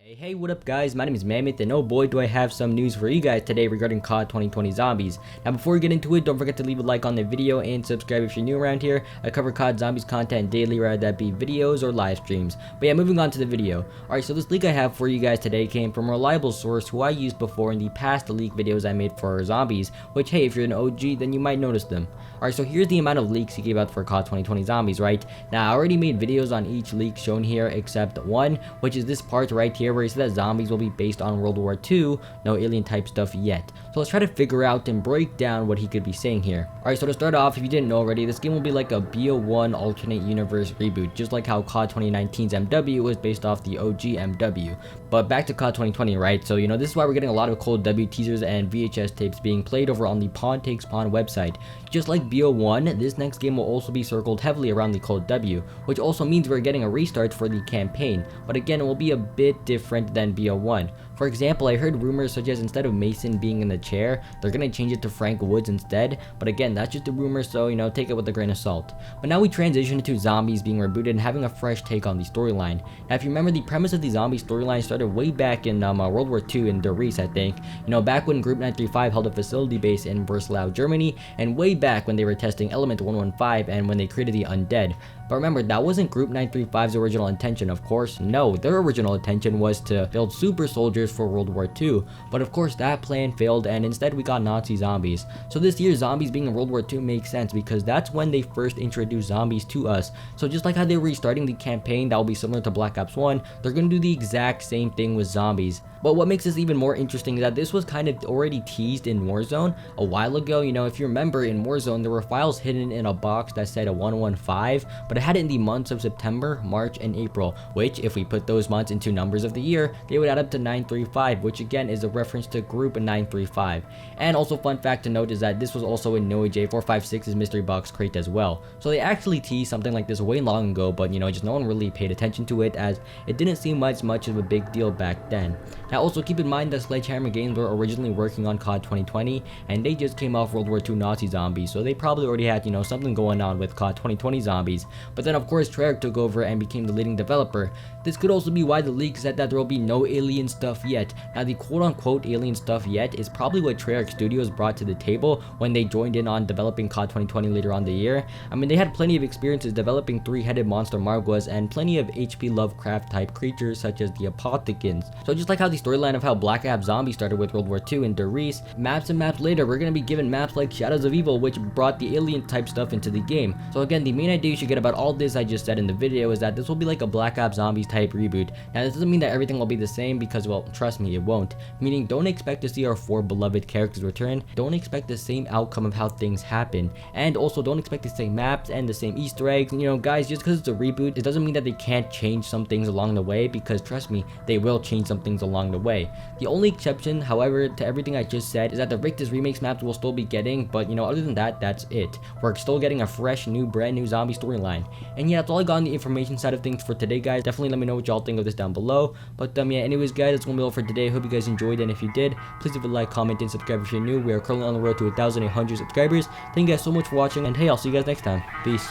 Hey, what up guys, my name is Mammoth, and oh boy do I have some news for you guys today regarding COD 2020 Zombies. Now before we get into it, don't forget to leave a like on the video and subscribe if you're new around here. I cover COD Zombies content daily, whether that be videos or live streams. But yeah, moving on to the video. Alright, so this leak I have for you guys today came from a reliable source who I used before in the past leak videos I made for Zombies, which hey, if you're an OG then you might notice them. Alright, so here's the amount of leaks he gave out for COD 2020 Zombies, right? Now I already made videos on each leak shown here except one, which is this part right here where he said that Zombies will be based on World War II, no alien type stuff yet. So let's try to figure out and break down what he could be saying here. Alright, so to start off, if you didn't know already, this game will be like a BO1 alternate universe reboot, just like how COD 2019's MW was based off the OG MW. But back to COD 2020, right? So this is why we're getting a lot of Cold W teasers and VHS tapes being played over on the Pawn Takes Pawn website. Just like BO1, this next game will also be circled heavily around the Cold W, which also means we're getting a restart for the campaign, but again it will be a bit different than BO1. For example, I heard rumors such as instead of Mason being in the chair, they're gonna change it to Frank Woods instead, but again, that's just a rumor, so take it with a grain of salt. But now we transition to Zombies being rebooted and having a fresh take on the storyline. Now if you remember, the premise of the Zombie storyline started way back in World War II in Der Riese, I think. Back when Group 935 held a facility base in Breslau, Germany, and way back when they were testing Element 115 and when they created the Undead. But remember, that wasn't Group 935's original intention, of course. No, their original intention was to build super soldiers for World War II, but of course that plan failed and instead we got Nazi zombies. So this year, Zombies being in World War II makes sense because that's when they first introduced zombies to us. So just like how they're restarting the campaign that will be similar to Black Ops 1, they're going to do the exact same thing with zombies. But what makes this even more interesting is that this was kind of already teased in Warzone a while ago. If you remember, in Warzone there were files hidden in a box that said a 115, but it had it in the months of September, March, and April, which if we put those months into numbers of the year, they would add up to 935, which again is a reference to Group 935. And also fun fact to note is that this was also in Noah J456's mystery box crate as well. So they actually teased something like this way long ago, but just no one really paid attention to it as it didn't seem much of a big deal back then. Now also keep in mind that Sledgehammer Games were originally working on COD 2020 and they just came off World War II Nazi zombies, so they probably already had something going on with COD 2020 Zombies. But then of course Treyarch took over and became the leading developer. This could also be why the leak said that there will be no alien stuff yet. Now the quote-unquote alien stuff yet is probably what Treyarch Studios brought to the table when they joined in on developing COD 2020 later on the year. I mean, they had plenty of experiences developing three-headed monster Margwas and plenty of H.P. Lovecraft type creatures such as the Apothicans. So just like how the storyline of how Black Ops Zombie started with World War II in Der Riese, maps and maps later we're going to be given maps like Shadows of Evil, which brought the alien type stuff into the game. So again, the main idea you should get about all this I just said in the video is that this will be like a Black Ops Zombies type reboot. Now this doesn't mean that everything will be the same because, well, trust me, it won't. Meaning, don't expect to see our 4 beloved characters return, don't expect the same outcome of how things happen, and also don't expect the same maps and the same Easter eggs. Guys, just because it's a reboot, it doesn't mean that they can't change some things along the way, because trust me, they will change some things along the way. The only exception, however, to everything I just said is that the Rictus Remakes maps we'll still be getting, but other than that, that's it. We're still getting a fresh, brand new zombie storyline. And yeah, that's all I got on the information side of things for today, guys. Definitely let me know what y'all think of this down below. But yeah, anyways guys, that's gonna be all for today. Hope you guys enjoyed, and if you did, please leave a like, comment, and subscribe if you're new. We are currently on the road to 1,800 subscribers. Thank you guys so much for watching, and hey, I'll see you guys next time. Peace.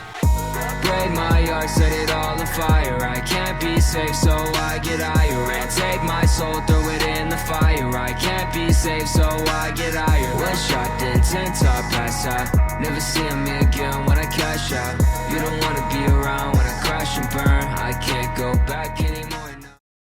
Break my heart, set it all on fire. I can't be safe, so I get higher and take my soul, throw it in the fire. I can't be safe, so I get higher. One shot, then 10 top, pass out. Never seeing me again when I cash out. You don't wanna be around when I crash and burn. I can't go back anymore.